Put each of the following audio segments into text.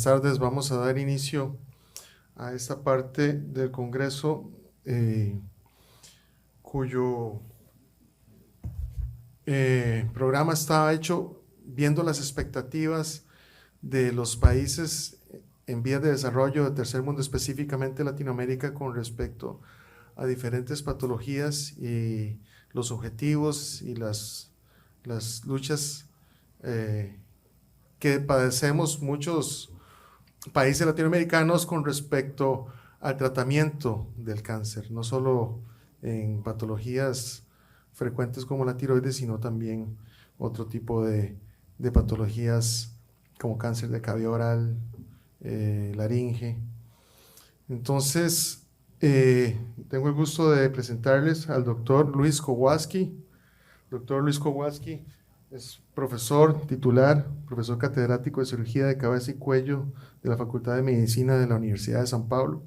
buenas tardes. Vamos a dar inicio a esta parte del Congreso cuyo programa está hecho viendo las expectativas de los países en vías de desarrollo de tercer mundo, específicamente Latinoamérica, con respecto a diferentes patologías y los objetivos y las luchas que padecemos muchos países latinoamericanos con respecto al tratamiento del cáncer, no solo en patologías frecuentes como la tiroides, sino también otro tipo de patologías como cáncer de cavidad oral, laringe. Entonces, tengo el gusto de presentarles al doctor Luis Kowalski. Doctor Luis Kowalski es profesor titular, profesor catedrático de cirugía de cabeza y cuello de la Facultad de Medicina de la Universidad de San Pablo.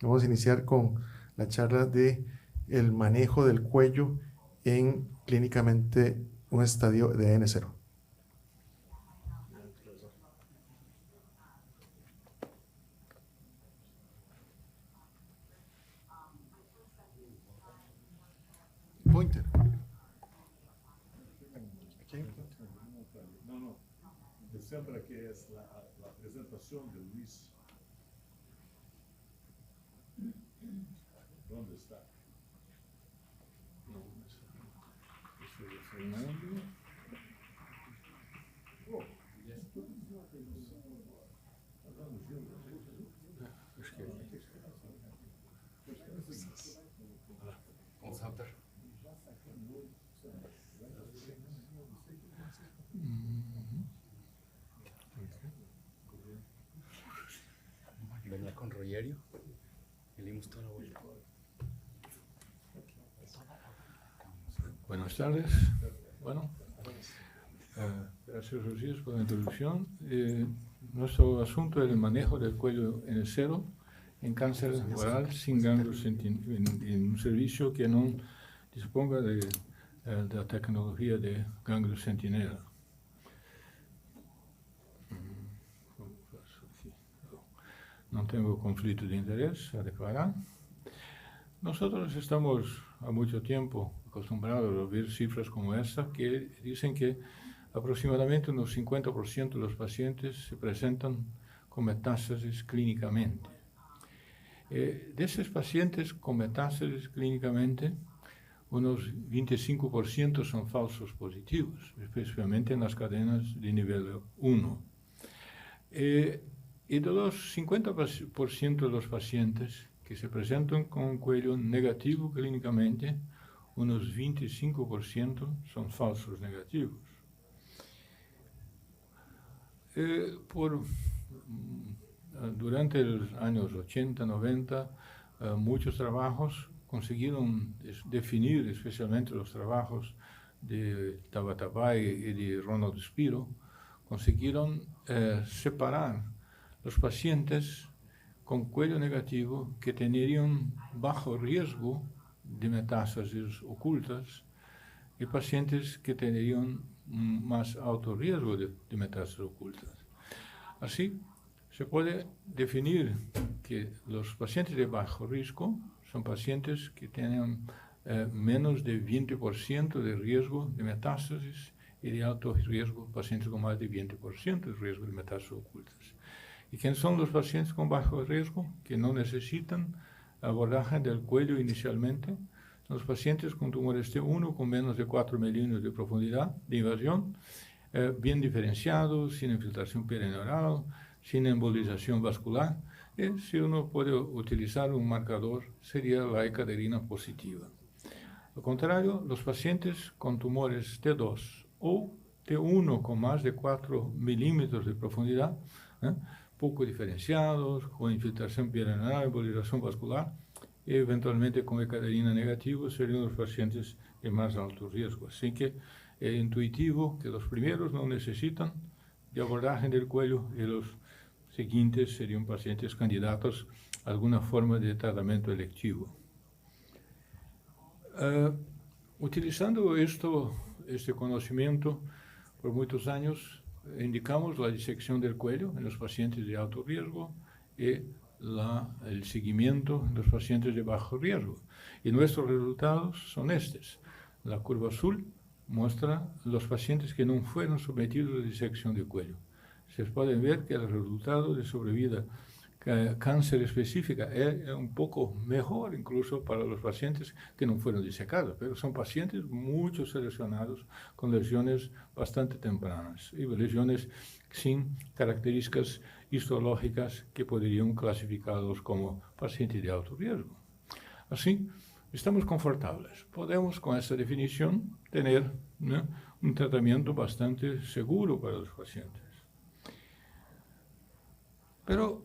Vamos a iniciar con la charla de el manejo del cuello en clínicamente un estadio de N0. Pointer. No. Siempre que es la presentación de Luis. ¿Dónde está? Venía con Rogerio y le dimos toda la vuelta. Buenas tardes. Bueno, gracias Rocío por la introducción. Nuestro asunto es el manejo del cuello N0 en cáncer oral sin ganglios en un servicio que no disponga de la tecnología de ganglio centinela. No tengo conflicto de interés a declarar. Nosotros estamos a mucho tiempo acostumbrados a ver cifras como esta que dicen que aproximadamente unos 50% de los pacientes se presentan con metástasis clínicamente. De esos pacientes con metástasis clínicamente, unos 25% son falsos positivos, especialmente en las cadenas de nivel 1. Y de los 50% de los pacientes que se presentan con un cuello negativo clínicamente, unos 25% son falsos negativos. Durante los años 80, 90, muchos trabajos consiguieron definir, especialmente los trabajos de Tabatabai y de Ronald Spiro, consiguieron separar los pacientes con cuello negativo que tenían bajo riesgo de metástasis ocultas y pacientes que tenían más alto riesgo de metástasis ocultas. Así, se puede definir que los pacientes de bajo riesgo son pacientes que tienen menos de 20% de riesgo de metástasis y de alto riesgo pacientes con más de 20% de riesgo de metástasis ocultas. ¿Y quiénes son los pacientes con bajo riesgo que no necesitan abordaje del cuello inicialmente? Son los pacientes con tumores T1 con menos de 4 milímetros de profundidad de invasión, bien diferenciados, sin infiltración perineural, sin embolización vascular. Y si uno puede utilizar un marcador, sería la ecaderina positiva. Al contrario, los pacientes con tumores T2 o T1 con más de 4 milímetros de profundidad, poco diferenciados, con infiltración perineural, embolización vascular, y eventualmente con ecaderina negativa, serían los pacientes de más alto riesgo. Así que es intuitivo que los primeros no necesitan de abordaje del cuello y los siguientes serían pacientes candidatos a alguna forma de tratamiento electivo. Utilizando este conocimiento por muchos años, indicamos la disección del cuello en los pacientes de alto riesgo y el seguimiento en los pacientes de bajo riesgo. Y nuestros resultados son estos. La curva azul muestra los pacientes que no fueron sometidos a disección de cuello. Se pueden ver que el resultado de sobrevida cáncer específica es un poco mejor incluso para los pacientes que no fueron disecados, pero son pacientes mucho seleccionados con lesiones bastante tempranas y lesiones sin características histológicas que podrían clasificarlos como pacientes de alto riesgo. Así, estamos confortables. Podemos con esta definición tener, ¿no?, un tratamiento bastante seguro para los pacientes. Pero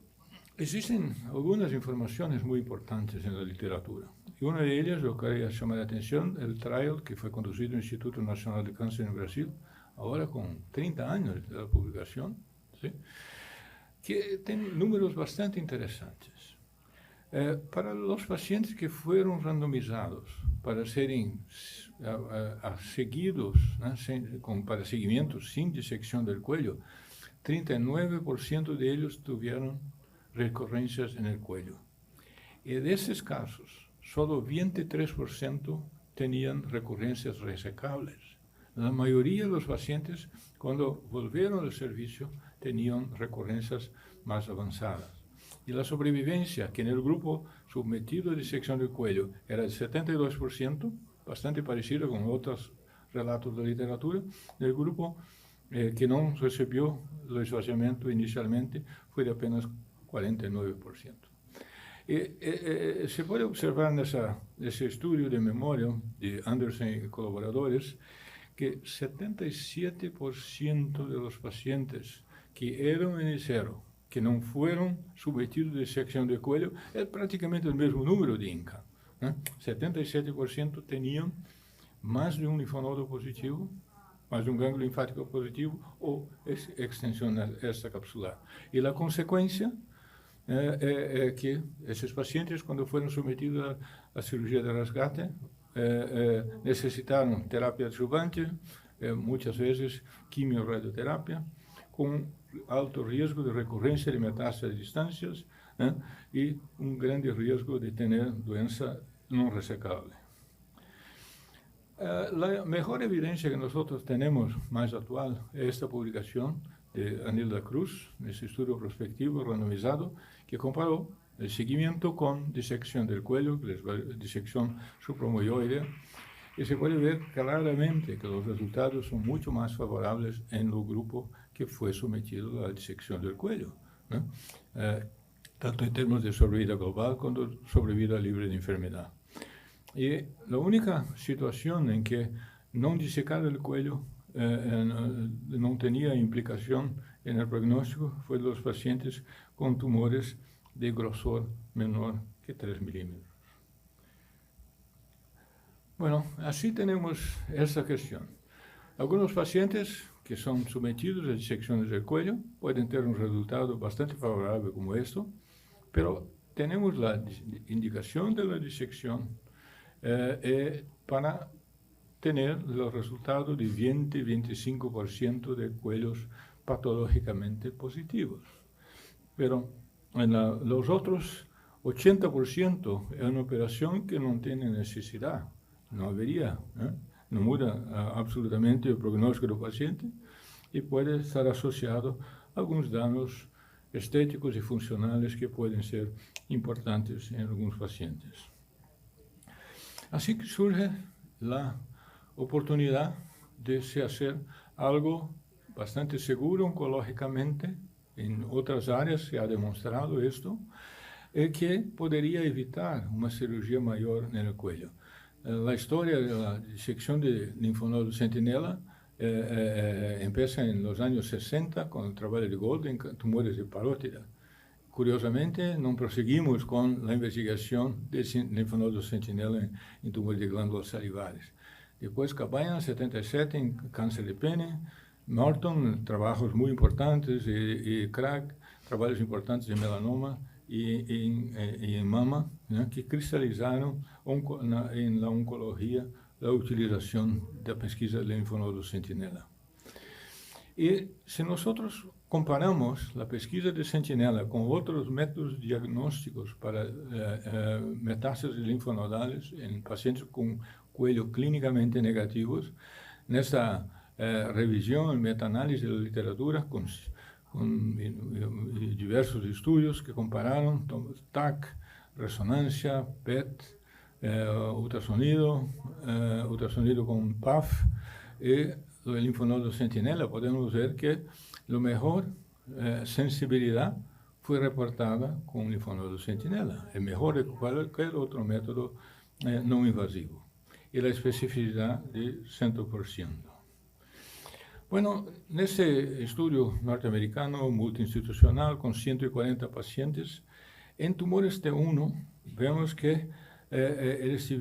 existen algunas informaciones muy importantes en la literatura. Y una de ellas, yo quería llamar la atención, el trial que fue conducido en el Instituto Nacional de Cáncer en Brasil, ahora con 30 años de la publicación, ¿sí?, que tiene números bastante interesantes. Para los pacientes que fueron randomizados para serem seguidos, ¿no?, para seguimiento sin disección del cuello, 39% de ellos tuvieron recurrencias en el cuello. Y de esos casos, solo 23% tenían recurrencias resecables. La mayoría de los pacientes, cuando volvieron al servicio, tenían recurrencias más avanzadas. Y la sobrevivencia, que en el grupo sometido a disección del cuello era del 72%, bastante parecido con otros relatos de la literatura, el grupo que no recibió el esvaziamiento inicialmente fue de apenas 49%. Se puede observar en ese estudio de memoria de Anderson y colaboradores que 77% de los pacientes que eran en el cero, que no fueron sometidos a disección de cuello, es prácticamente el mismo número de INCA, ¿eh? 77% tenían más de un linfonodo positivo, más de un ganglio linfático positivo o extensión extracapsular. Y la consecuencia que esos pacientes, cuando fueron sometidos a cirugía de rescate, necesitaron terapia adyuvante, muchas veces quimio-radioterapia, con alto riesgo de recurrencia de metástasis a distancias y un grande riesgo de tener doença no resecable. La mejor evidencia que nosotros tenemos más actual es esta publicación de Anilda Cruz, ese estudio prospectivo randomizado que comparó el seguimiento con disección del cuello, disección supramoioidea, y se puede ver claramente que los resultados son mucho más favorables en el grupo que fue sometido a la disección del cuello, ¿no? Tanto en términos de sobrevida global como de sobrevida libre de enfermedad. Y la única situación en que no disecar el cuello no tenía implicación en el pronóstico fue los pacientes con tumores de grosor menor que 3 milímetros. Bueno, así tenemos esta cuestión. Algunos pacientes que son sometidos a disecciones del cuello pueden tener un resultado bastante favorable como esto, pero tenemos la indicación de la disección para tener los resultados de 20-25% de cuellos patológicamente positivos. Pero en los otros 80% es una operación que no tiene necesidad, no debería, no muda absolutamente el pronóstico del paciente y puede estar asociado a algunos daños estéticos y funcionales que pueden ser importantes en algunos pacientes. Así que surge la oportunidad de se hacer algo bastante seguro oncológicamente. En otras áreas se ha demostrado esto, que podría evitar una cirugía mayor en el cuello. La historia de la disección de linfonodo sentinela empieza en los años 60 con el trabajo de Gold en tumores de parótida. Curiosamente, no proseguimos con la investigación de linfonodo sentinela en tumores de glándulas salivares. Después, Cabaña, 77, en cáncer de pene, Norton, trabajos muy importantes, y Craig, trabajos importantes en melanoma y en mama, ¿no?, que cristalizaron en la oncología la utilización de la pesquisa del linfonodo sentinela. Y si nosotros comparamos la pesquisa de Centinela con otros métodos diagnósticos para metástasis linfonodales en pacientes con cuello clínicamente negativos, en esta revisión, metaanálisis de la literatura con diversos estudios que compararon TAC, resonancia, PET, ultrasonido con PAF y el linfonodo Centinela, podemos ver que la mejor sensibilidad fue reportada con linfonodo Centinela, es mejor que cualquier otro método no invasivo, y la especificidad de 100%. Bueno, en este estudio norteamericano multiinstitucional con 140 pacientes, en tumores T1 vemos que ellos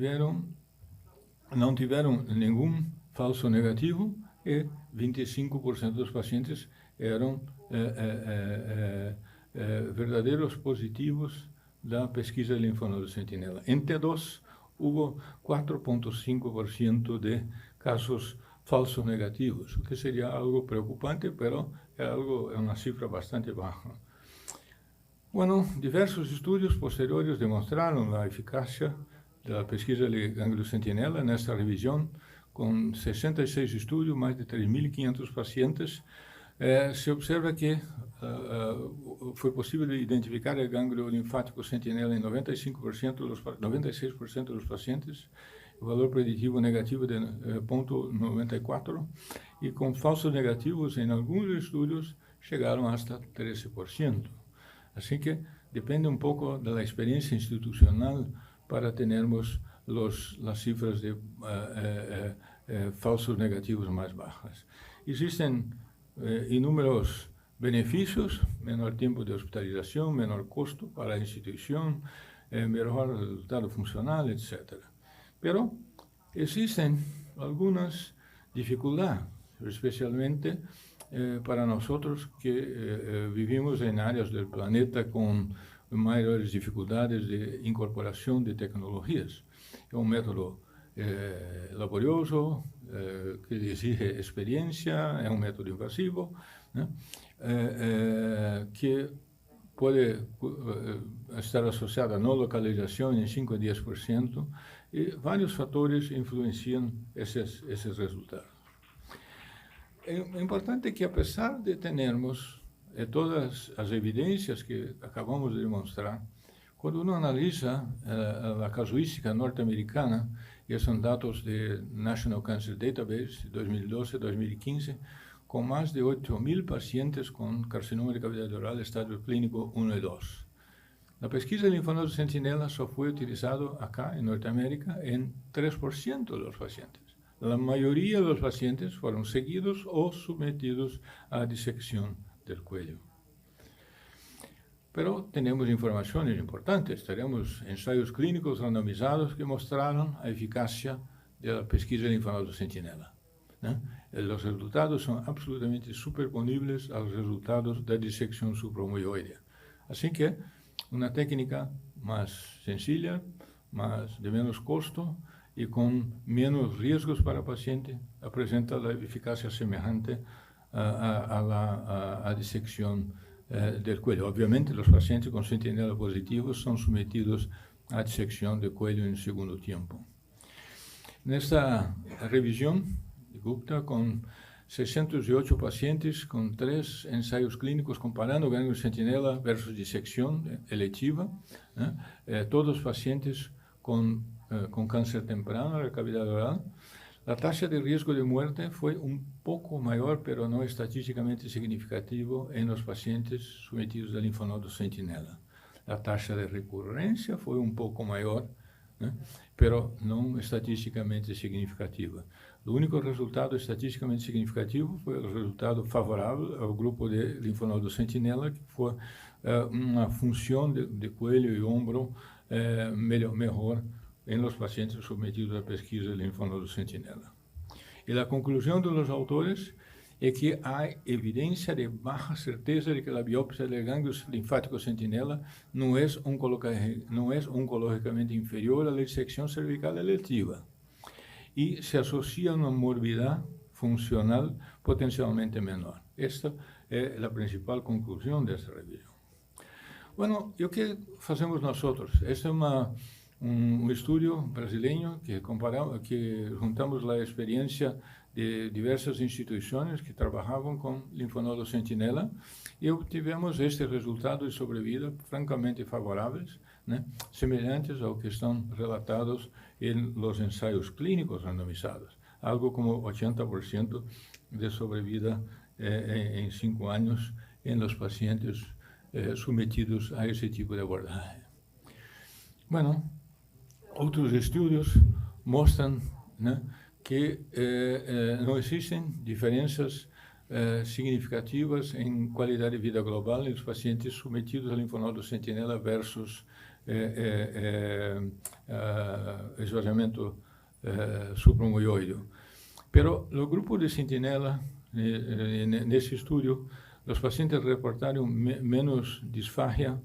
no tuvieron ningún falso negativo y 25% de los pacientes eran verdaderos positivos de la pesquisa de linfonodo Centinela. En T2 hubo 4.5% de casos falsos negativos, que sería algo preocupante, pero es una cifra bastante baja. Bueno, diversos estudios posteriores demostraron la eficacia de la pesquisa de ganglio Centinela en esta revisión, con 66 estudios, más de 3.500 pacientes. Se observa que fue posible identificar el ganglio linfático Centinela en 96% de los pacientes, el valor predictivo negativo de 0.94, y con falsos negativos en algunos estudios llegaron hasta 13%. Así que depende un poco de la experiencia institucional para tenermos las cifras de falsos negativos más bajas. Existen inúmeros beneficios: menor tiempo de hospitalización, menor costo para la institución, mejor resultado funcional, etc. Pero existen algunas dificultades, especialmente para nosotros que vivimos en áreas del planeta con mayores dificultades de incorporación de tecnologías. Es un método laborioso, que exige experiencia, es un método invasivo, ¿no? Que puede estar asociado a no localización en 5 a 10%, y varios factores influencian esos resultados. Es importante que, a pesar de tenermos todas las evidencias que acabamos de demostrar, cuando uno analiza la casuística norteamericana, y son datos de National Cancer Database 2012-2015, con más de 8.000 pacientes con carcinoma de cavidad oral estadio clínico 1 y 2. La pesquisa de linfonodo Centinela solo fue utilizado acá en Norteamérica en 3% de los pacientes. La mayoría de los pacientes fueron seguidos o sometidos a disección del cuello. Pero tenemos informaciones importantes, tenemos ensayos clínicos randomizados que mostraron la eficacia de la pesquisa de linfonodo Centinela, ¿no? Los resultados son absolutamente superponibles a los resultados de disección supramucoidea. Así que una técnica más sencilla, de menos costo y con menos riesgos para el paciente, presenta la eficacia semejante a la disección del cuello. Obviamente, los pacientes con Centinela positivos son sometidos a disección del cuello en segundo tiempo. En esta revisión de Gupta, con 608 pacientes, con 3 ensayos clínicos comparando ganglio Centinela versus disección electiva, todos pacientes con cáncer temprano de la cavidad oral, la tasa de riesgo de muerte fue un poco mayor, pero no estadísticamente significativo en los pacientes sometidos al linfonodo Centinela. La tasa de recurrencia fue un poco mayor, pero no estadísticamente significativa. El único resultado estadísticamente significativo fue el resultado favorable al grupo de linfonodo Centinela, que fue una función de cuello y hombro mejor en los pacientes sometidos a pesquisa de linfonodo Centinela. Y la conclusión de los autores es que hay evidencia de baja certeza de que la biopsia del ganglio linfático Centinela no es oncológicamente inferior a la disección cervical electiva, y se asocia a una morbidad funcional potencialmente menor. Esta é a principal conclusão dessa revisão. Bueno, e o que fazemos nós? Este é um estudo brasileiro que juntamos a experiência de diversas instituições que trabalhavam com linfonodo sentinela e obtivemos estes resultados de sobrevida francamente favoráveis, né, semelhantes ao que estão relatados em los ensaios clínicos randomizados, algo como 80% de sobrevida em 5 anos em los pacientes submetidos a esse tipo de abordagem. Bueno, outros estudos mostram, né, que não existem diferenças significativas em qualidade de vida global nos pacientes submetidos a linfonodo sentinela versus esvaziamento supramucoide. Pero no grupo de sentinela, nesse estudo, os pacientes reportaram menos disfagia,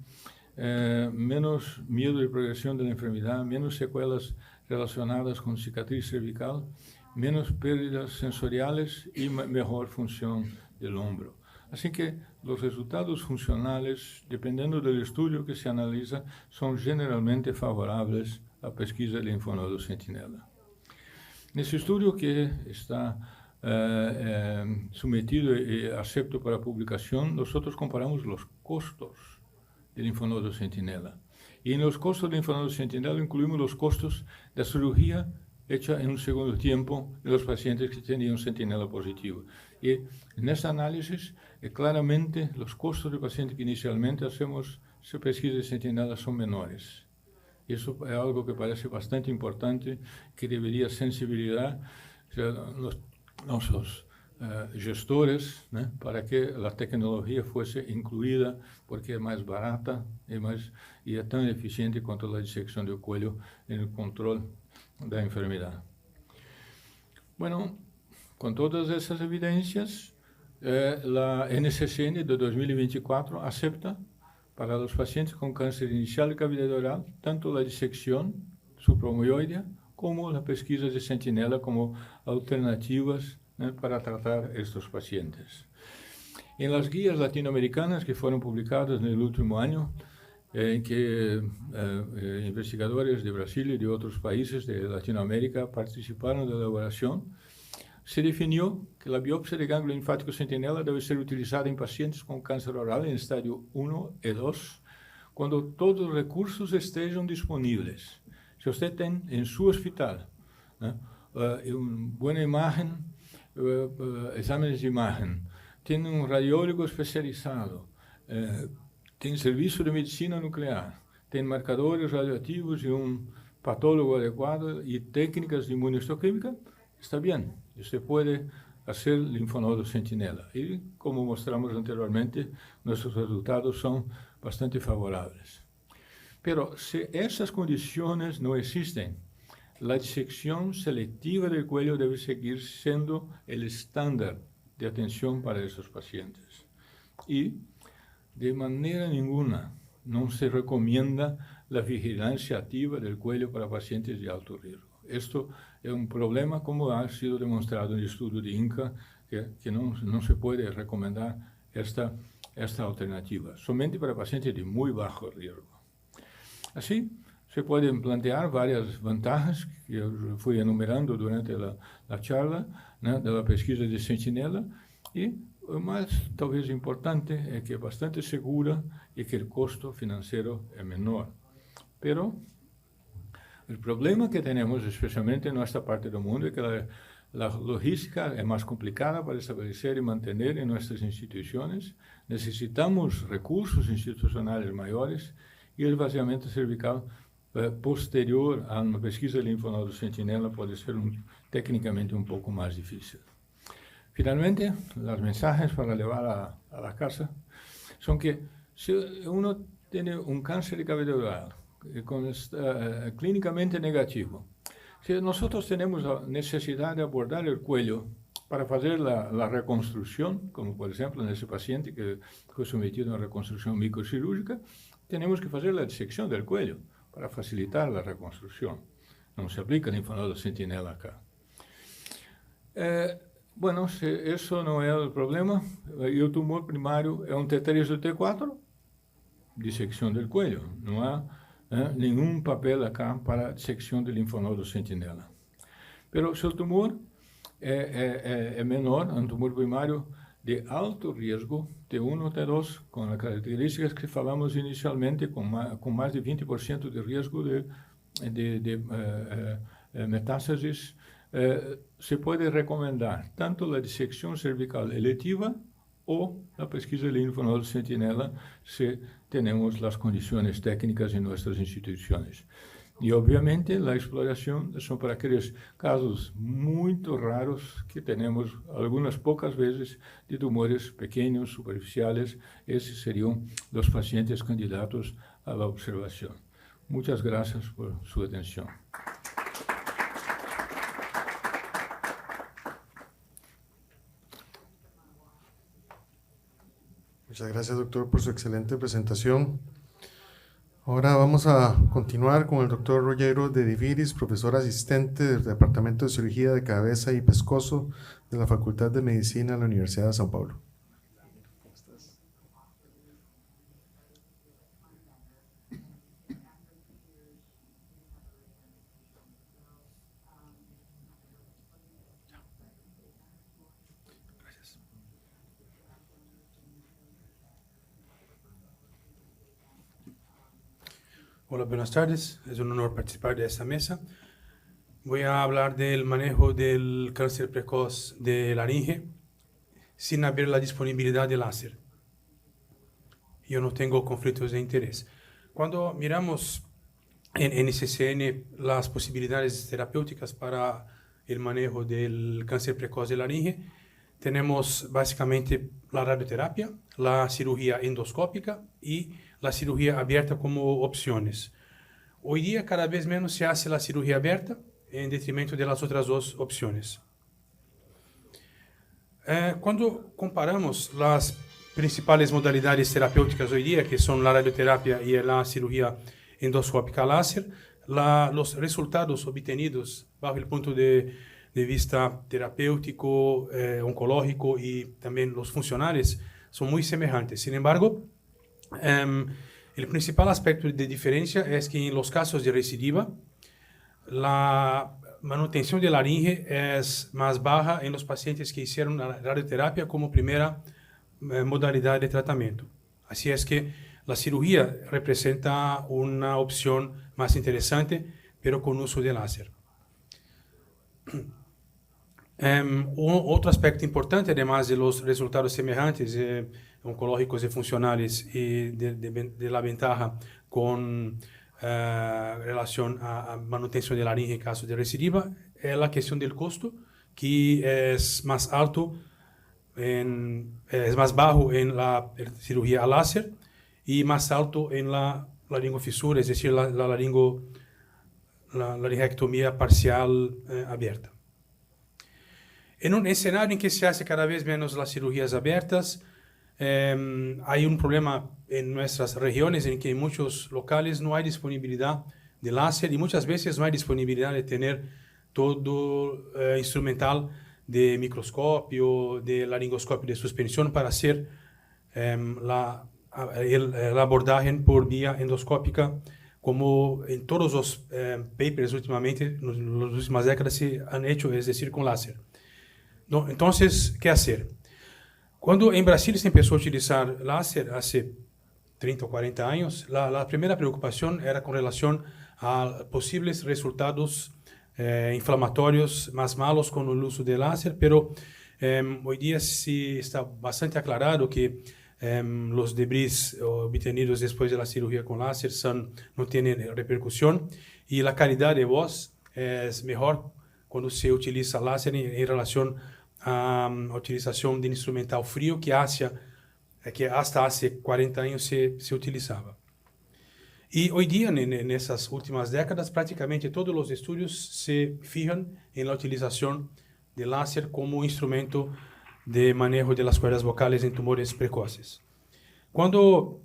menos medo de progressão da enfermidade, menos sequelas relacionadas com cicatriz cervical, menos pérdidas sensoriais e melhor função do ombro. Assim que os resultados funcionais, dependendo do estudo que se analisa, são generalmente favoráveis à pesquisa de linfonodo sentinela. Nesse estudo que está submetido e aceito para publicação, nós comparamos os custos de linfonodo sentinela. E nos custos de linfonodo sentinela incluímos os custos da cirurgia hecha em segundo tempo dos pacientes que tinham sentinela positivo. E nessa análise, claramente, os custos do paciente que inicialmente hacemos pesquisa de sentinela são menores. Isso é algo que parece bastante importante, que deveria sensibilizar nossos gestores, né, para que a tecnologia fosse incluída, porque é mais barata e é tão eficiente quanto a dissecção do coelho no controle da enfermidade. Bueno, com todas essas evidências, a NCCN de 2024 aceita para os pacientes com câncer inicial de cavidade oral tanto a dissecção supramucoide como a pesquisa de sentinela como alternativas, né, para tratar estes pacientes. Em las guias latino-americanas que foram publicadas no último ano, em que investigadores de Brasil e de outros países de Latinoamérica participaram da elaboração, se definiu que a biópsia de gânglio linfático sentinela deve ser utilizada em pacientes com câncer oral em estádio 1 e 2, quando todos os recursos estejam disponíveis. Se você tem em seu hospital, né, uma boa imagem, exames de imagem, tem um radiólogo especializado, tem serviço de medicina nuclear, tem marcadores radioativos e um patólogo adequado e técnicas de imunohistoquímica, está bem. Você pode fazer linfonodo sentinela. E, como mostramos anteriormente, nossos resultados são bastante favoráveis. Pero, se essas condições não existem, a dissecção seletiva do cuello deve seguir sendo o estándar de atenção para esses pacientes. E, de maneira nenhuma, não se recomenda a vigilância ativa do cuello para pacientes de alto risco. Isto é um problema, como ha sido demonstrado no estudo de INCA, que não se pode recomendar esta alternativa, somente para pacientes de muito baixo risco. Assim, se podem plantear várias vantagens que eu fui enumerando durante a charla, né, da pesquisa de sentinela, e o mais talvez importante é que é bastante segura e que o custo financeiro é menor. Pero o problema que temos, especialmente em nossa parte do mundo, é que a logística é mais complicada para estabelecer e manter em nossas instituições. Necessitamos recursos institucionais maiores e o esvaziamento cervical posterior a uma pesquisa de linfonodo sentinela pode ser tecnicamente um pouco mais difícil. Finalmente, as mensagens para levar a casa são que se uno tem um câncer de cavidade oral clínicamente negativo, se nós temos a necessidade de abordar o cuello para fazer a reconstrução, como por exemplo nesse paciente que foi submetido a uma reconstrução microcirúrgica, temos que fazer a dissecção do cuello para facilitar a reconstrução. Não se aplica linfonodo sentinela acá. Bueno, eso não é o problema. E o tumor primário é um T3 ou T4, dissecção do cuello. Não há nenhum papel acá para dissecção do linfonodo sentinela. Pero se o tumor é menor, um tumor primário de alto risco, T1 ou T2, com as características que falamos inicialmente, com mais de 20% de risco de metástases, se pode recomendar tanto a dissecção cervical eletiva ou a pesquisa de linfonodo sentinela, se temos as condições técnicas em nossas instituições. E, obviamente, a exploração são para aqueles casos muito raros que temos algumas poucas vezes de tumores pequenos, superficiais. Esses seriam os pacientes candidatos à observação. Muitas graças por sua atenção. Muchas gracias, doctor, por su excelente presentación. Ahora vamos a continuar con el doctor Rogero de Diviris, profesor asistente del Departamento de Cirugía de Cabeza y Pescozo de la Facultad de Medicina de la Universidad de São Paulo. Hola, buenas tardes. Es un honor participar de esta mesa. Voy a hablar del manejo del cáncer precoz de laringe sin haber la disponibilidad de láser. Yo no tengo conflictos de interés. Cuando miramos en NCCN las posibilidades terapéuticas para el manejo del cáncer precoz de laringe, tenemos básicamente la radioterapia, la cirugía endoscópica y la cirugía abierta como opciones. Hoy día cada vez menos se hace la cirugía abierta en detrimento de las otras dos opciones. Cuando comparamos las principales modalidades terapéuticas hoy día, que son la radioterapia y la cirugía endoscópica láser, los resultados obtenidos bajo el punto de vista terapéutico, oncológico y también los funcionales son muy semejantes. Sin embargo, el principal aspecto de diferencia es que en los casos de recidiva, la manutención de laringe es más baja en los pacientes que hicieron la radioterapia como primera modalidad de tratamiento. Así es que la cirugía representa una opción más interesante, pero con uso de láser. Otro aspecto importante, además de los resultados semejantes oncológicos y funcionales y de la ventaja con relación a manutención de laringe en caso de recidiva, es la cuestión del costo, que es más alto, es más bajo en la cirugía a láser y más alto en la laringofisura, es decir, la laringectomía parcial abierta. En un escenario en que se hace cada vez menos las cirugías abiertas, hay un problema en nuestras regiones en que en muchos locales no hay disponibilidad de láser y muchas veces no hay disponibilidad de tener todo instrumental de microscopio, de laringoscopio de suspensión para hacer el abordaje por vía endoscópica, como en todos los papers últimamente, en las últimas décadas se han hecho, es decir, con láser. No, entonces, ¿qué hacer? Cuando en Brasil se empezó a utilizar láser hace 30 o 40 años, la primera preocupación era con relación a posibles resultados inflamatorios más malos con el uso de láser, pero hoy día sí está bastante aclarado que los debris obtenidos después de la cirugía con láser no tienen repercusión y la calidad de voz es mejor cuando se utiliza láser en relación a utilización de instrumental frío que hasta hace 40 años se utilizaba. Y hoy día, en esas últimas décadas, prácticamente todos los estudios se fijan en la utilización de láser como instrumento de manejo de las cuerdas vocales en tumores precoces. Cuando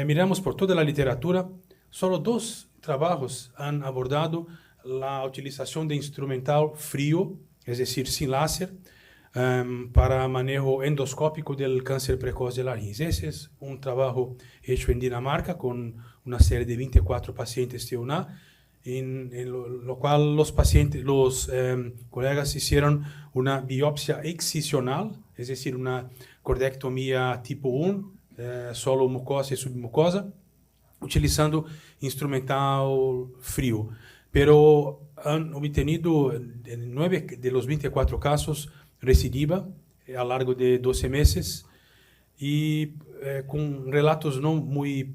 miramos por toda la literatura, solo 2 trabajos han abordado la utilización de instrumental frío, es decir, sin láser, para manejo endoscópico del cáncer precoz de laringe. Ese es un trabajo hecho en Dinamarca con una serie de 24 pacientes T1A, en lo cual los colegas hicieron una biopsia excisional, es decir, una cordectomía tipo 1, solo mucosa y submucosa, utilizando instrumental frío. Pero han obtenido en 9 de los 24 casos recidiva a lo largo de 12 meses y con relatos no muy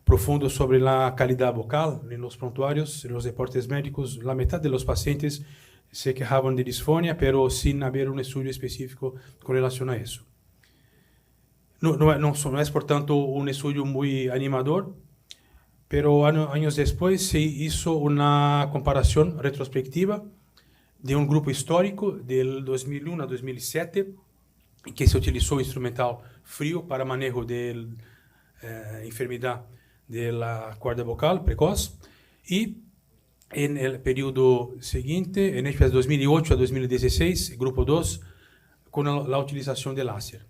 profundos sobre la calidad vocal en los prontuarios, en los reportes médicos. La mitad de los pacientes se quejaban de disfonía, pero sin haber un estudio específico con relación a eso. No es, por tanto, un estudio muy animador, pero años después se hizo una comparación retrospectiva de un grupo histórico del 2001 a 2007, en que se utilizó instrumental frío para manejo de enfermedad de la cuerda vocal precoz, y en el periodo siguiente, en este 2008 a 2016, grupo 2, con la utilización de láser.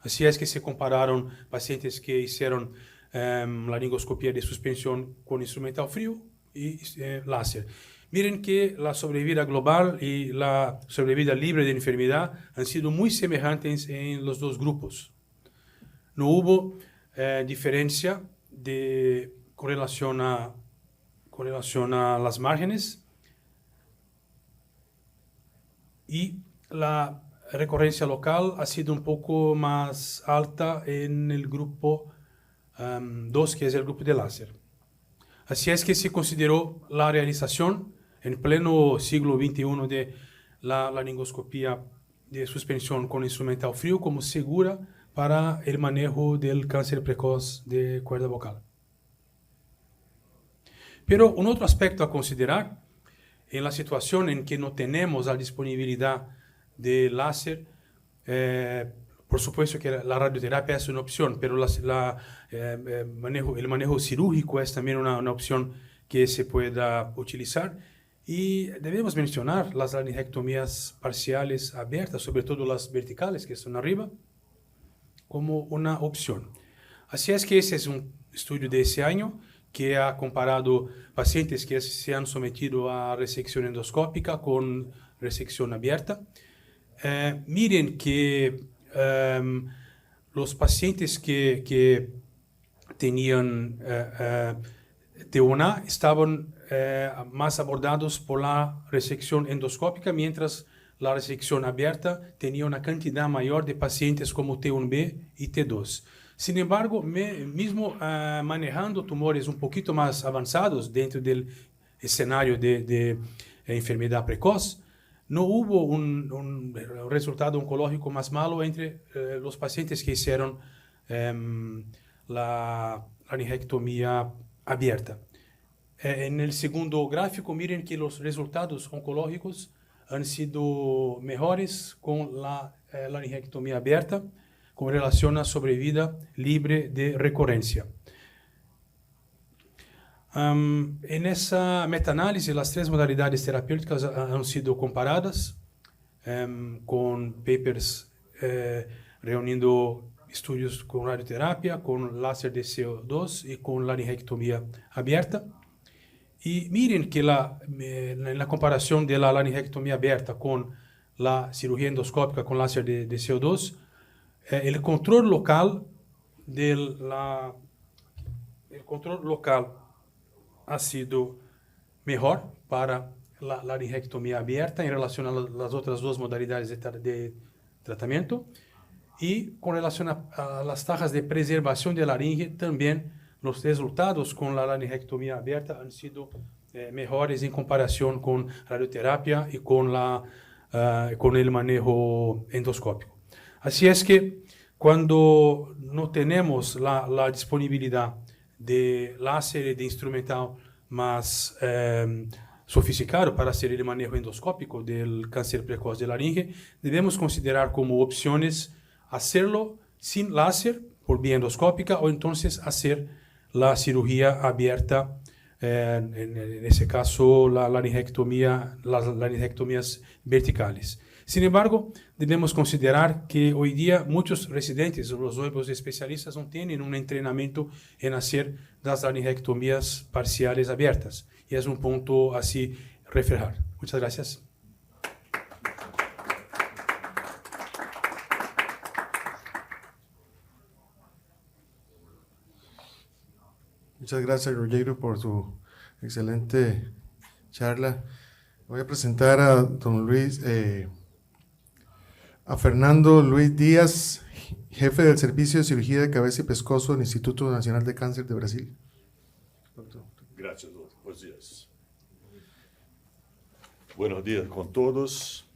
Así es que se compararon pacientes que hicieron laringoscopia de suspensión con instrumental frío y láser. Miren que la sobrevida global y la sobrevida libre de enfermedad han sido muy semejantes en los dos grupos. No hubo diferencia con relación a las márgenes, y la recurrencia local ha sido un poco más alta en el grupo 2, que es el grupo de láser. Así es que se consideró la realización en pleno siglo XXI de la laringoscopia de suspensión con instrumental frío como segura para el manejo del cáncer precoz de cuerda vocal. Pero un otro aspecto a considerar en la situación en que no tenemos la disponibilidad de láser, por supuesto que la radioterapia es una opción, pero el manejo cirúrgico es también una opción que se pueda utilizar. Y debemos mencionar las laringectomías parciales abiertas, sobre todo las verticales que están arriba, como una opción. Así es que ese es un estudio de ese año que ha comparado pacientes que se han sometido a resección endoscópica con resección abierta. Miren que los pacientes que tenían T1A estaban más abordados por la resección endoscópica, mientras la resección abierta tenía una cantidad mayor de pacientes como T1B y T2. Sin embargo, mismo manejando tumores un poquito más avanzados dentro del escenario de enfermedad precoz, no hubo un resultado oncológico más malo entre los pacientes que hicieron la laringectomía abierta. En el segundo gráfico, miren que los resultados oncológicos han sido mejores con la laringectomía abierta con relación a sobrevida libre de recurrencia. En esa metaanálisis, las 3 modalidades terapéuticas han sido comparadas con papers reuniendo estudios con radioterapia, con láser de CO2 y con laringectomía abierta. Y miren que en la comparación de la laringectomía abierta con la cirugía endoscópica con láser de CO2, el control local ha sido mejor para la laringectomía abierta en relación a las otras 2 modalidades de tratamiento. Y con relación a las tasas de preservación de laringe, también los resultados con la laringectomía abierta han sido mejores en comparación con radioterapia y con el manejo endoscópico. Así es que cuando no tenemos la disponibilidad de láser y de instrumental más sofisticado para hacer el manejo endoscópico del cáncer precoz de laringe, debemos considerar como opciones hacerlo sin láser por vía endoscópica o entonces hacer la cirugía abierta, en ese caso las laringectomías verticales. Sin embargo, debemos considerar que hoy día muchos residentes, los nuevos especialistas, no tienen un entrenamiento en hacer las laringectomías parciales abiertas. Y es un punto así reflejar. Muchas gracias. Muchas gracias, Rogério, por su excelente charla. Voy a presentar a don Luis, a Fernando Luis Díaz, jefe del Servicio de Cirugía de Cabeza y Pescozo del Instituto Nacional de Cáncer de Brasil. Doctor. Gracias, doctor. Buenos días. Buenos días con todos.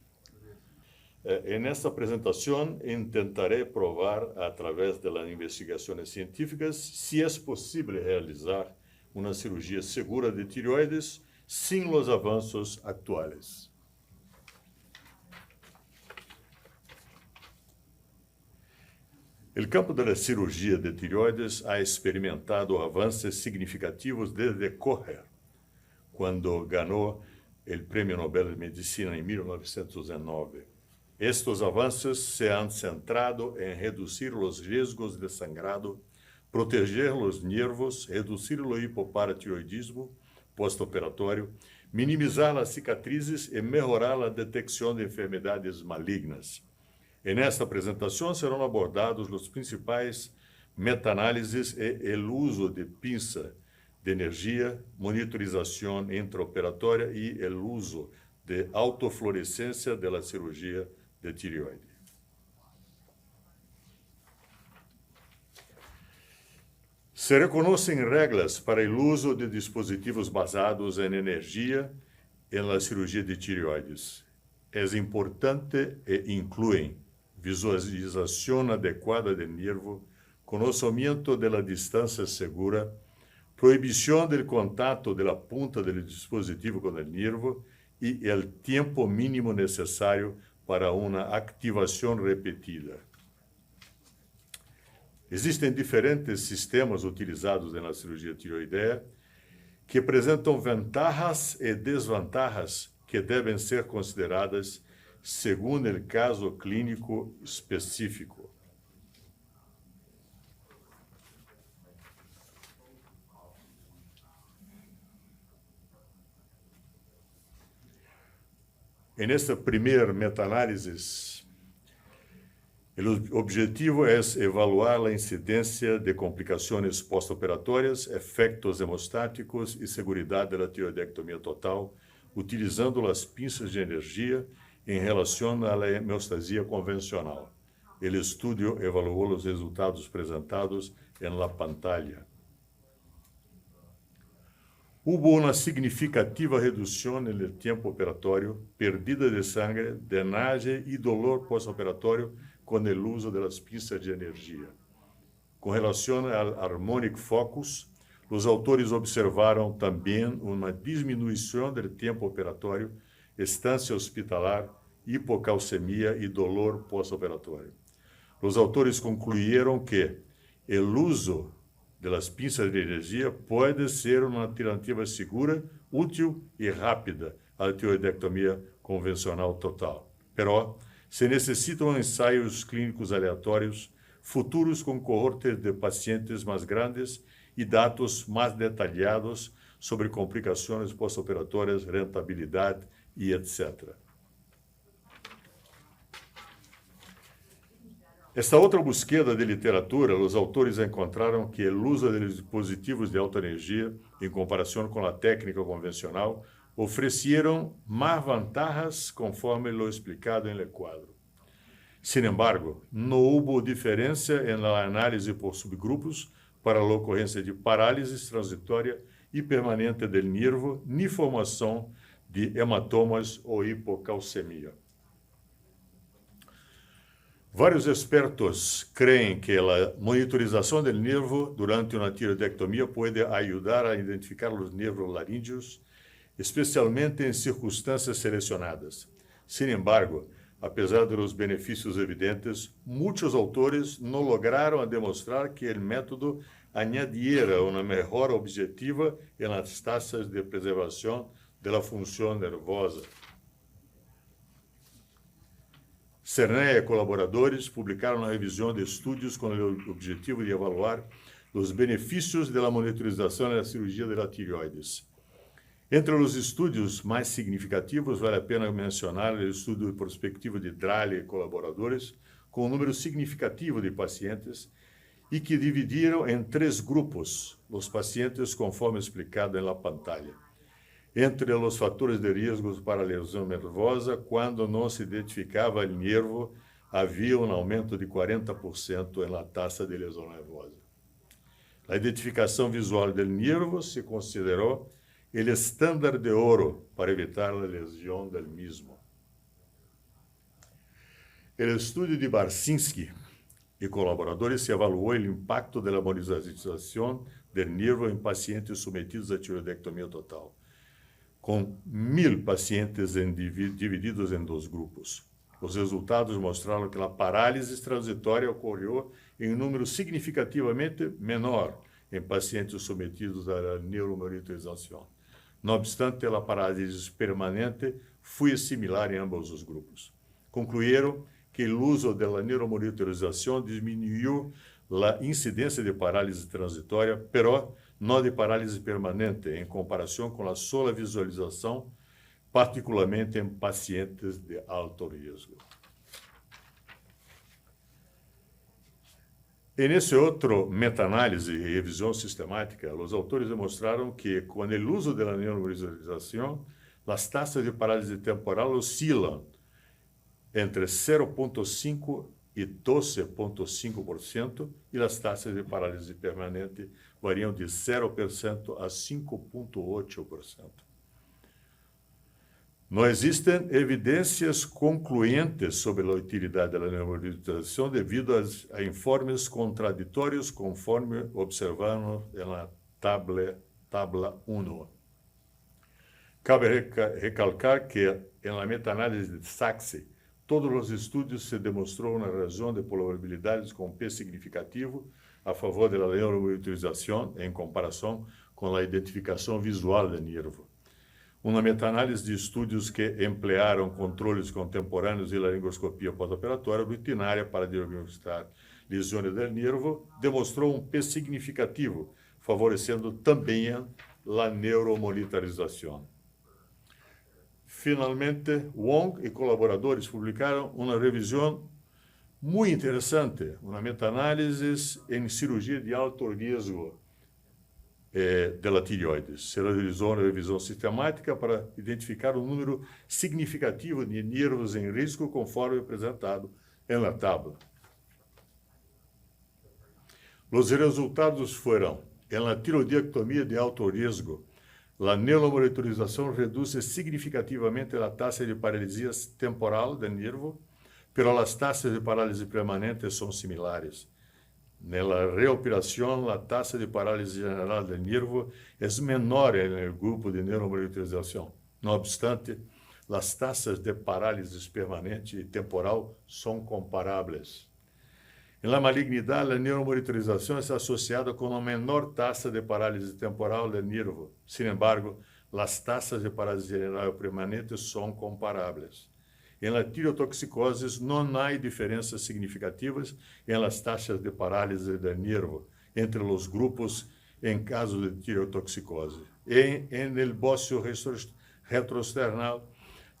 En esta presentación intentaré probar a través de las investigaciones científicas si es posible realizar una cirugía segura de tiroides sin los avances actuales. El campo de la cirugía de tiroides ha experimentado avances significativos desde Kocher, cuando ganó el Premio Nobel de Medicina en 1909. Estos avances se han centrado en reducir los riesgos de sangrado, proteger los nervios, reducir el hipoparatiroidismo postoperatorio, minimizar las cicatrices y mejorar la detección de enfermedades malignas. En esta presentación serán abordados los principales meta-análisis y el uso de pinza de energía, monitorización intraoperatória y el uso de autofluorescencia de la cirugía de tireoide. Se reconocen reglas para el uso de dispositivos basados en energía en la cirugía de tireoides. Es importante e incluyen visualización adecuada del nervio, conocimiento de la distancia segura, prohibición del contacto de la punta del dispositivo con el nervio y el tiempo mínimo necesario para una activación repetida. Existem diferentes sistemas utilizados na cirurgia tiroidea que apresentam vantagens e desvantagens que devem ser consideradas segundo o caso clínico específico. En esta primeira meta-análisis, o objetivo é evaluar a incidência de complicações pós-operatórias, efeitos hemostáticos e segurança da tiroidectomia total, utilizando as pinças de energia em relação à hemostasia convencional. O estudo evaluou os resultados apresentados na pantalla. Hubo uma significativa redução no tempo operatório, perdida de sangue, drenagem e dolor pós-operatório com o uso das pinças de energia. Com relação ao harmonic focus, os autores observaram também uma diminuição do tempo operatório, estância hospitalar, hipocalcemia e dolor pós-operatório. Os autores concluíram que o uso das pinças de energia pode ser uma alternativa segura, útil e rápida à tiroidectomia convencional total. Pero se necessitam ensaios clínicos aleatórios, futuros com cohortes de pacientes mais grandes e dados mais detalhados sobre complicações pós-operatórias, rentabilidade e etc. Esta outra buscada de literatura, os autores encontraram que o uso de dispositivos de alta energia, em comparação com a técnica convencional, ofereceram mais vantagens conforme lo explicado em el quadro. Sin embargo, não houve diferença na análise por subgrupos para a ocorrência de parálise transitória e permanente del nervo, nem formação de hematomas ou hipocalcemia. Vários expertos creem que a monitorização do nervo durante uma tiroidectomia pode ajudar a identificar os nervos laríngeos, especialmente em circunstâncias selecionadas. Sin embargo, apesar de los benefícios evidentes, muitos autores não lograram demonstrar que o método añadiera uma melhora objetiva em las taxas de preservação da função nervosa. Cerné e colaboradores publicaram uma revisão de estudos com o objetivo de avaliar os benefícios da monitorização da cirurgia de la tireoides. Entre os estudos mais significativos, vale a pena mencionar o estudo prospectivo de Drale e colaboradores, com um número significativo de pacientes, e que dividiram em 3 grupos os pacientes, conforme explicado na pantalla. Entre os fatores de risco para lesão nervosa, quando não se identificava o nervo, havia um aumento de 40% na taxa de lesão nervosa. A identificação visual do nervo se considerou o estándar de ouro para evitar a lesão do mesmo. O estudo de Barsinski e colaboradores se avaliou o impacto da monitorização do nervo em pacientes submetidos a tireoidectomia total, com 1.000 pacientes divididos em 2 grupos. Os resultados mostraram que a parálise transitória ocorreu em um número significativamente menor em pacientes submetidos à neuromonitorização. Não obstante, a parálise permanente foi similar em ambos os grupos. Concluíram que o uso da neuromonitorização diminuiu a incidência de parálise transitória, pero não de parálise permanente, em comparação com a sola visualização, particularmente em pacientes de alto risco. E nesse outro meta-análise e revisão sistemática, os autores demonstraram que, com o uso da neuromonitorização, as taxas de parálise temporal oscilam entre 0,5% e 12,5%, e as taxas de parálise permanente variam de 0% a 5,8%. Não existem evidências concluentes sobre a utilidade da neuromonitorização devido a informes contraditórios, conforme observamos na tabla 1. Cabe recalcar que, na meta-análise de Saxe, todos os estudos se demonstrou uma razão de probabilidades com P significativo a favor da neuromonitorização em comparação com a identificação visual do nervo. Uma meta-análise de estudos que emplearam controles contemporâneos e laringoscopia pós-operatória rutinária para diagnosticar lesões do nervo demonstrou um P significativo, favorecendo também a neuromonitorização. Finalmente, Wong e colaboradores publicaram uma revisão muito interessante, uma meta-análise em cirurgia de alto risco de la tireoides. Se realizou uma revisão sistemática para identificar um número significativo de nervos em risco, conforme apresentado na tabla. Os resultados foram: na tireoidectomia de alto risco, a neuromonitorização reduz significativamente a taxa de paralisia temporal do nervo, pero as taxas de parálise permanente são similares. Na reoperação, a taxa de parálise general do nervo é menor no grupo de neuromonitorização. Não obstante, as taxas de parálise permanente e temporal são comparáveis. Na malignidade, a neuromonitorização está associada com uma menor taxa de parálise temporal do nervo. Sin embargo, as taxas de parálise general e permanente são comparáveis. Na tireotoxicose, não há diferenças significativas nas taxas de parálise do nervo entre os grupos em caso de tireotoxicose. No bócio retroesternal,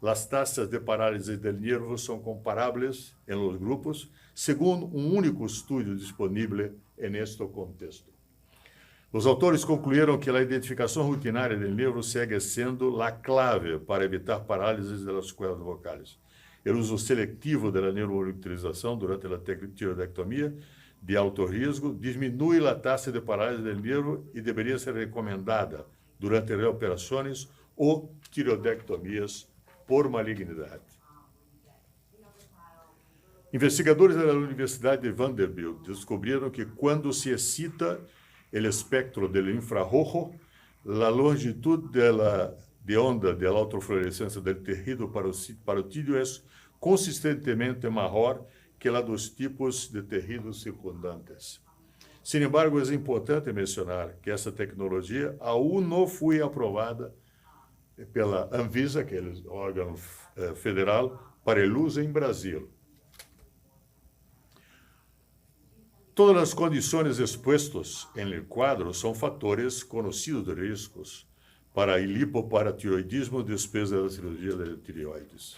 as taxas de parálise do nervo são comparáveis nos grupos, segundo um único estudo disponível neste contexto. Os autores concluíram que a identificação rutinária do nervo segue sendo a clave para evitar parálises das cuerdas vocais. O uso seletivo da neuromonitorização durante a tireoidectomia de alto risco diminui a taxa de parálise do nervo e deveria ser recomendada durante reoperações ou tireoidectomias por malignidade. Investigadores da Universidade de Vanderbilt descobriram que quando se excita o espectro do infrarrojo, a longitude de onda de autofluorescência do tecido parotídeo é consistentemente maior que a dos tipos de tecidos circundantes. Sin embargo, é importante mencionar que essa tecnologia aún não foi aprovada pela Anvisa, que é o órgão federal, para o uso em Brasil. Todas las condiciones expuestas en el cuadro son factores conocidos de riesgos para el hipoparatiroidismo después de la cirugía de tiroides.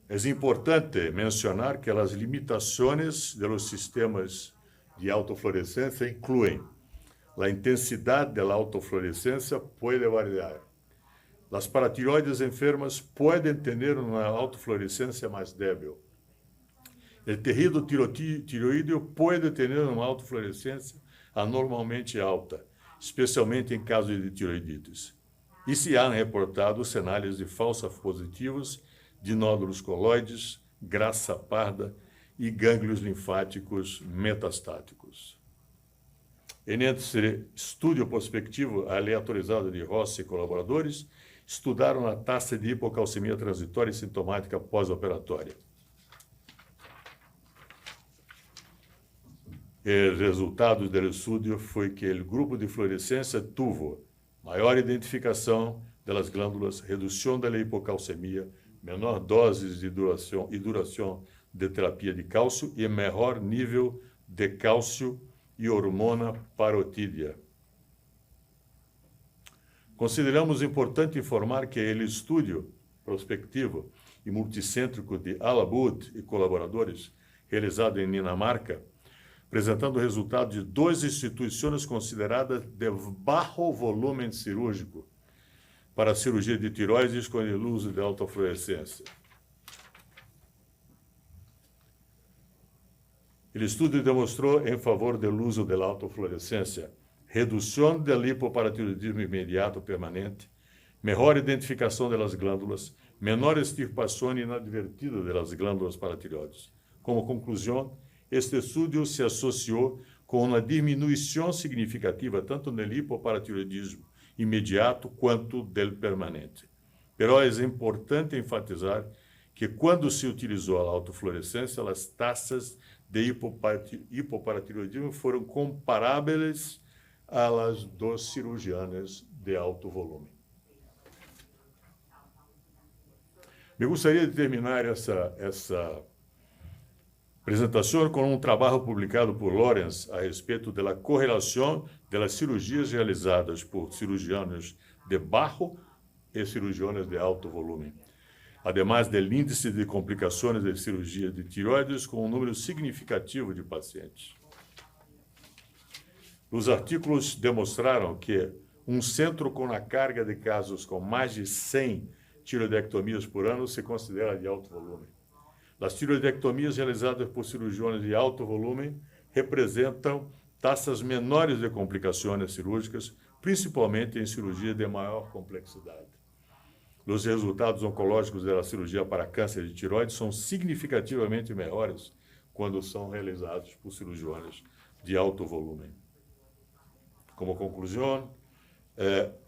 Es importante mencionar que las limitaciones de los sistemas de autofluorescencia incluyen la intensidad de la autofluorescencia puede variar. Las paratiroides enfermas pueden tener una autofluorescencia más débil. El tejido tiroideo puede tener una autofluorescencia anormalmente alta, especialmente en casos de tiroiditis. E se han reportado sinais de falsos positivos de nódulos coloides, grasa parda e gânglios linfáticos metastáticos. En este estudio prospectivo aleatorizado de Rossi e colaboradores, estudaram a taxa de hipocalcemia transitória e sintomática pós-operatória. O resultado do estudo foi que o grupo de fluorescência tuvo maior identificação das glândulas, redução da hipocalcemia, menor doses de duração de terapia de cálcio e melhor nível de cálcio e hormona parotídea. Consideramos importante informar que o estudo prospectivo e multicêntrico de Alabud e colaboradores, realizado em Dinamarca, apresentando o resultado de 2 instituições consideradas de baixo volume cirúrgico para a cirurgia de tiroides com o uso de autofluorescência. O estudo demonstrou em favor do uso da autofluorescência redução do hipoparatiroidismo imediato permanente, melhor identificação das glândulas, menor extirpação inadvertida das glândulas paratiroides. Como conclusão, este estudo se associou com uma diminuição significativa tanto no hipoparatiroidismo imediato quanto del permanente. Pero é importante enfatizar que quando se utilizou a autofluorescência, as taxas de hipoparatiroidismo foram comparáveis às dos cirurgianos de alto volume. Me gostaria de terminar essa apresentação com um trabalho publicado por Lawrence a respeito da correlação das cirurgias realizadas por cirurgianos de baixo e cirurgianos de alto volume, además do índice de complicações de cirurgia de tiroides com um número significativo de pacientes. Os artículos demonstraram que um centro com a carga de casos com mais de 100 tiroidectomias por ano se considera de alto volume. As tiroidectomias realizadas por cirurgiões de alto volume representam taxas menores de complicações cirúrgicas, principalmente em cirurgia de maior complexidade. Os resultados oncológicos da cirurgia para câncer de tiroides são significativamente melhores quando são realizados por cirurgiões de alto volume. Como conclusão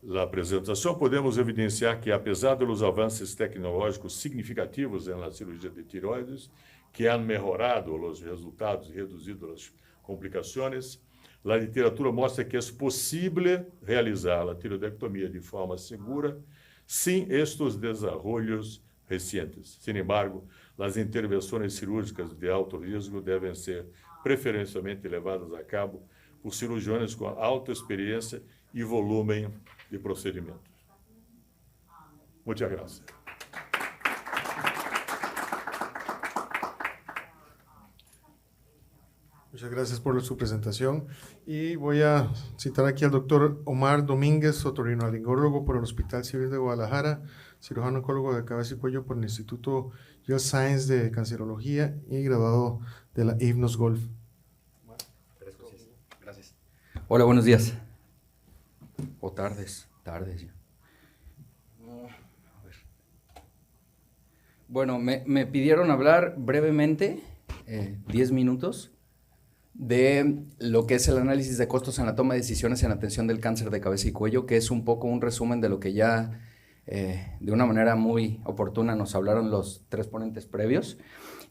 da apresentação, podemos evidenciar que, apesar dos avanços tecnológicos significativos na cirurgia de tiroides, que han melhorado os resultados e reduzido as complicações, a literatura mostra que é possível realizar a tiroidectomia de forma segura sem estes desenvolvimentos recentes. Sin embargo, as intervenções cirúrgicas de alto risco devem ser preferencialmente levadas a cabo por cirurgiões com alta experiência e volume de procedimentos. Muchas gracias. Muchas gracias por su presentación. Y voy a citar aquí al doctor Omar Domínguez, otorrinolaringólogo por el Hospital Civil de Guadalajara, cirujano oncólogo de cabeza y cuello por el Instituto Yale Science de Cancerología y graduado de la IVNOS Golf. Gracias. Hola, buenos días. O tardes ya. A ver. Bueno, me pidieron hablar brevemente, 10 minutos, de lo que es el análisis de costos en la toma de decisiones en atención del cáncer de cabeza y cuello, que es un poco un resumen de lo que ya de una manera muy oportuna nos hablaron los 3 ponentes previos,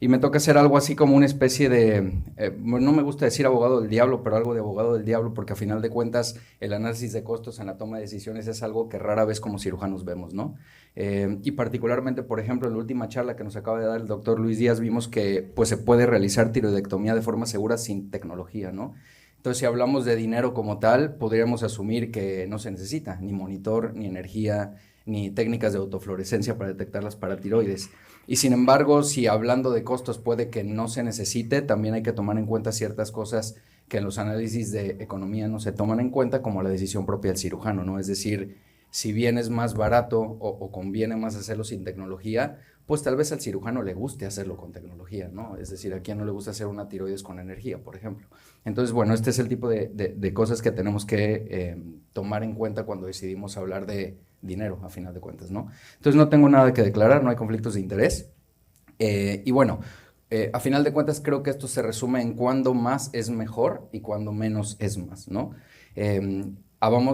y me toca hacer algo así como una especie de, no me gusta decir abogado del diablo, pero algo de abogado del diablo, porque a final de cuentas el análisis de costos en la toma de decisiones es algo que rara vez como cirujanos vemos, ¿no? Y particularmente, por ejemplo, en la última charla que nos acaba de dar el doctor Luis Díaz, vimos que pues, se puede realizar tiroidectomía de forma segura sin tecnología, ¿no? Entonces, si hablamos de dinero como tal, podríamos asumir que no se necesita ni monitor, ni energía, ni técnicas de autofluorescencia para detectar las paratiroides. Y sin embargo, si hablando de costos puede que no se necesite, también hay que tomar en cuenta ciertas cosas que en los análisis de economía no se toman en cuenta, como la decisión propia del cirujano, ¿no? Es decir, si bien es más barato o conviene más hacerlo sin tecnología, pues tal vez al cirujano le guste hacerlo con tecnología, ¿no? Es decir, a quien no le gusta hacer una tiroides con energía, por ejemplo. Entonces, bueno, este es el tipo de cosas que tenemos que tomar en cuenta cuando decidimos hablar de dinero, a final de cuentas, ¿no? Entonces, no tengo nada que declarar, no hay conflictos de interés. Y bueno, a final de cuentas, creo que esto se resume en cuándo más es mejor y cuándo menos es más, ¿no?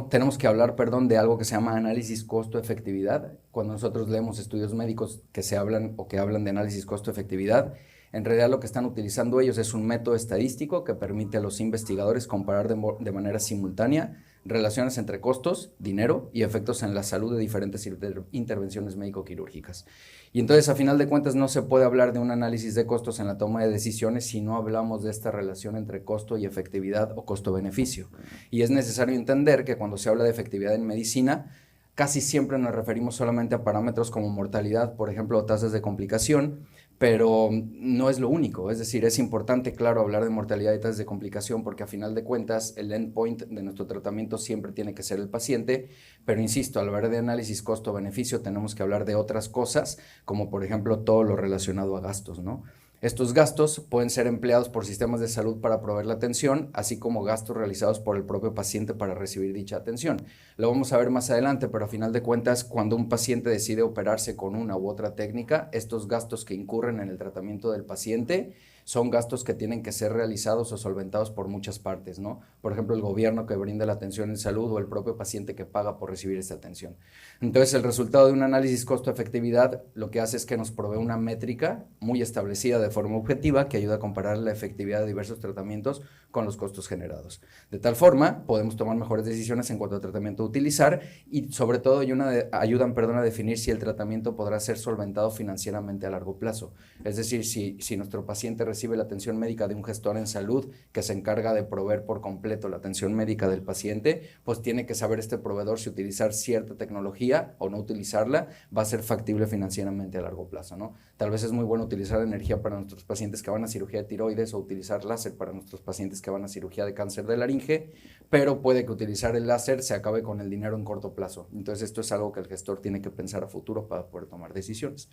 Tenemos que hablar, de algo que se llama análisis costo-efectividad. Cuando nosotros leemos estudios médicos que se hablan o que hablan de análisis costo-efectividad, en realidad lo que están utilizando ellos es un método estadístico que permite a los investigadores comparar de manera simultánea relaciones entre costos, dinero y efectos en la salud de diferentes intervenciones médico-quirúrgicas. Y entonces, a final de cuentas, no se puede hablar de un análisis de costos en la toma de decisiones si no hablamos de esta relación entre costo y efectividad o costo-beneficio. Y es necesario entender que cuando se habla de efectividad en medicina, casi siempre nos referimos solamente a parámetros como mortalidad, por ejemplo, o tasas de complicación, pero no es lo único. Es decir, es importante, claro, hablar de mortalidad y tasas de complicación porque a final de cuentas el endpoint de nuestro tratamiento siempre tiene que ser el paciente, pero insisto, al hablar de análisis costo-beneficio tenemos que hablar de otras cosas, como por ejemplo todo lo relacionado a gastos, ¿no? Estos gastos pueden ser empleados por sistemas de salud para proveer la atención, así como gastos realizados por el propio paciente para recibir dicha atención. Lo vamos a ver más adelante, pero a final de cuentas, cuando un paciente decide operarse con una u otra técnica, estos gastos que incurren en el tratamiento del paciente son gastos que tienen que ser realizados o solventados por muchas partes, ¿no? Por ejemplo, el gobierno que brinda la atención en salud o el propio paciente que paga por recibir esta atención. Entonces, el resultado de un análisis costo-efectividad lo que hace es que nos provee una métrica muy establecida de forma objetiva que ayuda a comparar la efectividad de diversos tratamientos con los costos generados. De tal forma, podemos tomar mejores decisiones en cuanto al tratamiento a utilizar y sobre todo ayudan a definir si el tratamiento podrá ser solventado financieramente a largo plazo. Es decir, si nuestro paciente recibe la atención médica de un gestor en salud que se encarga de proveer por completo la atención médica del paciente, pues tiene que saber este proveedor si utilizar cierta tecnología o no utilizarla va a ser factible financieramente a largo plazo, ¿no? Tal vez es muy bueno utilizar energía para nuestros pacientes que van a cirugía de tiroides o utilizar láser para nuestros pacientes que van a cirugía de cáncer de laringe, pero puede que utilizar el láser se acabe con el dinero en corto plazo. Entonces esto es algo que el gestor tiene que pensar a futuro para poder tomar decisiones.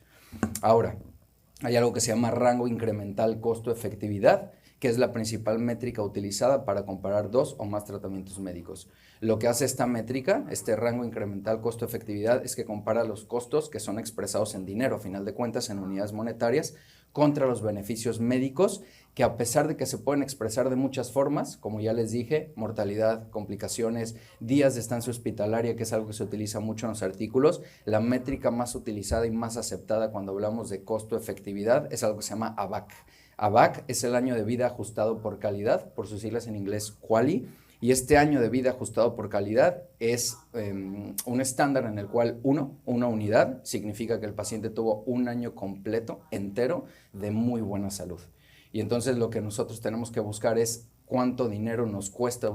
Ahora, hay algo que se llama rango incremental costo-efectividad, que es la principal métrica utilizada para comparar 2 o más tratamientos médicos. Lo que hace esta métrica, este rango incremental costo-efectividad, es que compara los costos que son expresados en dinero, a final de cuentas en unidades monetarias, contra los beneficios médicos, que a pesar de que se pueden expresar de muchas formas, como ya les dije, mortalidad, complicaciones, días de estancia hospitalaria, que es algo que se utiliza mucho en los artículos, la métrica más utilizada y más aceptada cuando hablamos de costo-efectividad es algo que se llama ABAC. ABAC es el año de vida ajustado por calidad, por sus siglas en inglés QALY, y este año de vida ajustado por calidad es un estándar en el cual una unidad significa que el paciente tuvo un año completo, entero, de muy buena salud. Y entonces lo que nosotros tenemos que buscar es cuánto dinero nos cuesta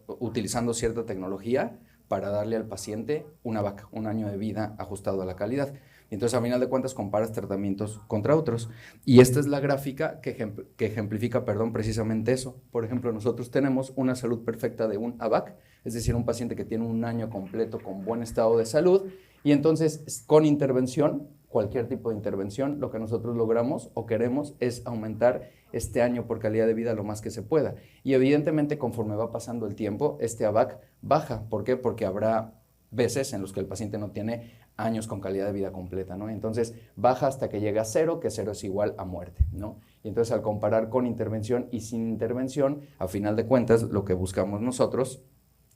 utilizando cierta tecnología para darle al paciente una ABAC, un año de vida ajustado a la calidad. Entonces, a final de cuentas, comparas tratamientos contra otros. Y esta es la gráfica que ejemplifica, precisamente eso. Por ejemplo, nosotros tenemos una salud perfecta de un ABAC, es decir, un paciente que tiene un año completo con buen estado de salud. Y entonces, con intervención, cualquier tipo de intervención, lo que nosotros logramos o queremos es aumentar este año por calidad de vida lo más que se pueda. Y evidentemente, conforme va pasando el tiempo, este ABAC baja. ¿Por qué? Porque habrá veces en los que el paciente no tiene años con calidad de vida completa, ¿no? Entonces baja hasta que llega a 0, que 0 es igual a muerte, ¿no? Y entonces al comparar con intervención y sin intervención, a final de cuentas lo que buscamos nosotros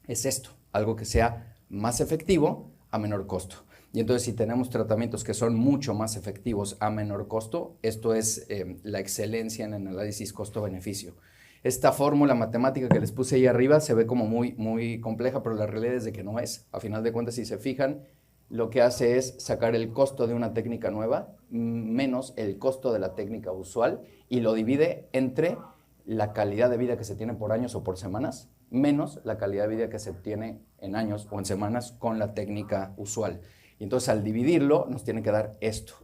es esto, algo que sea más efectivo a menor costo. Y entonces si tenemos tratamientos que son mucho más efectivos a menor costo, esto es la excelencia en el análisis costo-beneficio. Esta fórmula matemática que les puse ahí arriba se ve como muy compleja, pero la realidad es de que no es. A final de cuentas, si se fijan, lo que hace es sacar el costo de una técnica nueva menos el costo de la técnica usual y lo divide entre la calidad de vida que se tiene por años o por semanas menos la calidad de vida que se obtiene en años o en semanas con la técnica usual. Y entonces al dividirlo nos tiene que dar esto.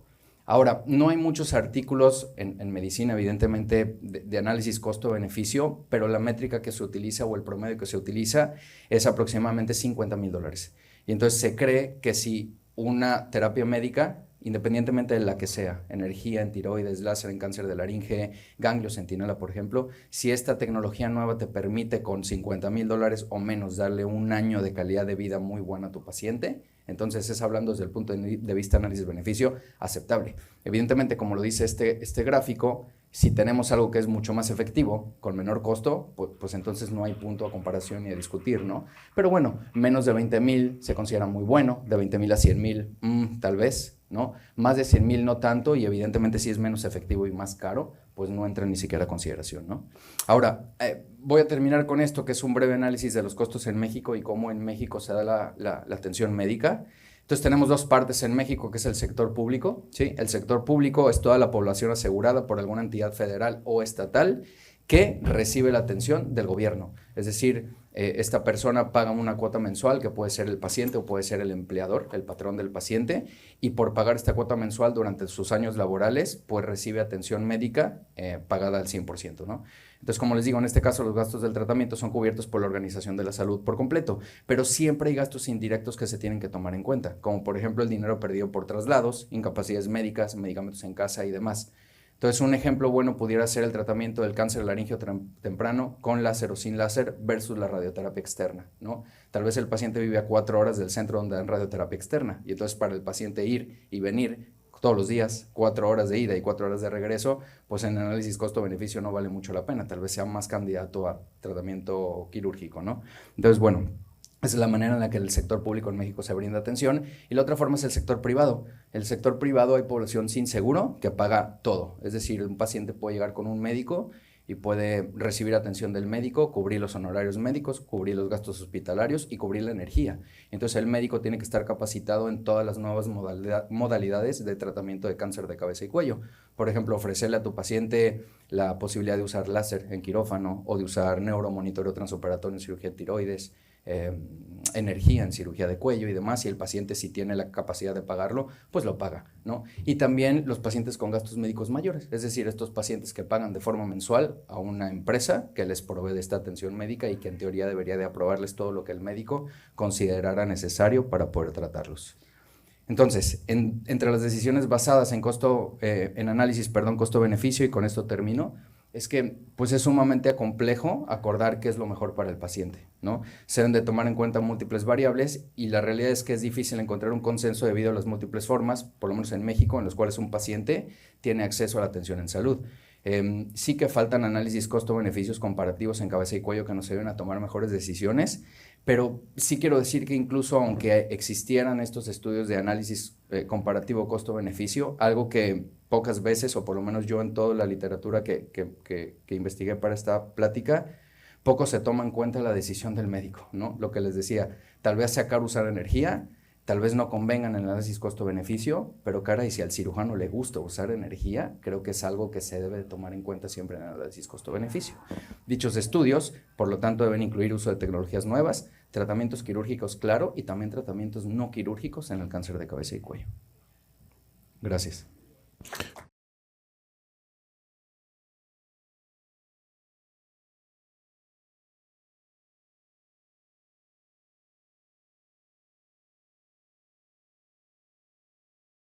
Ahora, no hay muchos artículos en medicina, evidentemente, de análisis costo-beneficio, pero la métrica que se utiliza o el promedio que se utiliza es aproximadamente $50,000. Y entonces se cree que si una terapia médica, independientemente de la que sea, energía en tiroides, láser en cáncer de laringe, ganglio centinela, por ejemplo, si esta tecnología nueva te permite con $50,000 o menos darle un año de calidad de vida muy buena a tu paciente, entonces es hablando desde el punto de vista análisis-beneficio aceptable. Evidentemente, como lo dice este gráfico, si tenemos algo que es mucho más efectivo, con menor costo, pues entonces no hay punto a comparación ni a discutir, ¿no? Pero bueno, menos de 20,000 se considera muy bueno, de 20,000 a 100,000, tal vez, ¿no? Más de 100,000 no tanto, y evidentemente si es menos efectivo y más caro, pues no entra ni siquiera a consideración, ¿no? Ahora, voy a terminar con esto, que es un breve análisis de los costos en México y cómo en México se da la atención médica. Entonces tenemos dos partes en México, que es el sector público, ¿sí? El sector público es toda la población asegurada por alguna entidad federal o estatal que recibe la atención del gobierno. Es decir, esta persona paga una cuota mensual, que puede ser el paciente o puede ser el empleador, el patrón del paciente, y por pagar esta cuota mensual durante sus años laborales, pues recibe atención médica pagada al 100%, ¿no? Entonces, como les digo, en este caso los gastos del tratamiento son cubiertos por la Organización de la Salud por completo, pero siempre hay gastos indirectos que se tienen que tomar en cuenta, como por ejemplo el dinero perdido por traslados, incapacidades médicas, medicamentos en casa y demás. Entonces, un ejemplo bueno pudiera ser el tratamiento del cáncer laríngeo temprano con láser o sin láser versus la radioterapia externa, ¿no? Tal vez el paciente vive a 4 horas del centro donde dan radioterapia externa, y entonces para el paciente ir y venir todos los días, 4 horas de ida y 4 horas de regreso, pues en análisis costo-beneficio no vale mucho la pena, tal vez sea más candidato a tratamiento quirúrgico, ¿no? Entonces, bueno, esa es la manera en la que el sector público en México se brinda atención. Y la otra forma es el sector privado. El sector privado hay población sin seguro que paga todo. Es decir, un paciente puede llegar con un médico y puede recibir atención del médico, cubrir los honorarios médicos, cubrir los gastos hospitalarios y cubrir la energía. Entonces el médico tiene que estar capacitado en todas las nuevas modalidades de tratamiento de cáncer de cabeza y cuello. Por ejemplo, ofrecerle a tu paciente la posibilidad de usar láser en quirófano o de usar neuromonitoreo transoperatorio en cirugía de tiroides, energía en cirugía de cuello y demás, y el paciente, si tiene la capacidad de pagarlo, pues lo paga, ¿no? Y también los pacientes con gastos médicos mayores, es decir, estos pacientes que pagan de forma mensual a una empresa que les provee de esta atención médica y que en teoría debería de aprobarles todo lo que el médico considerara necesario para poder tratarlos. Entonces, entre las decisiones basadas en costo-beneficio, y con esto termino, es que pues es sumamente complejo acordar qué es lo mejor para el paciente, ¿no? Se deben de tomar en cuenta múltiples variables y la realidad es que es difícil encontrar un consenso debido a las múltiples formas, por lo menos en México, en las cuales un paciente tiene acceso a la atención en salud. Sí que faltan análisis costo-beneficios comparativos en cabeza y cuello que nos ayuden a tomar mejores decisiones, pero sí quiero decir que incluso aunque existieran estos estudios de análisis comparativo costo-beneficio, algo que pocas veces, o por lo menos yo en toda la literatura que investigué para esta plática, poco se toma en cuenta la decisión del médico, ¿no? Lo que les decía, tal vez sea caro usar energía, tal vez no convengan en el análisis costo-beneficio, pero caray, si al cirujano le gusta usar energía, creo que es algo que se debe tomar en cuenta siempre en el análisis costo-beneficio. Dichos estudios, por lo tanto, deben incluir uso de tecnologías nuevas, tratamientos quirúrgicos, claro, y también tratamientos no quirúrgicos en el cáncer de cabeza y cuello. Gracias.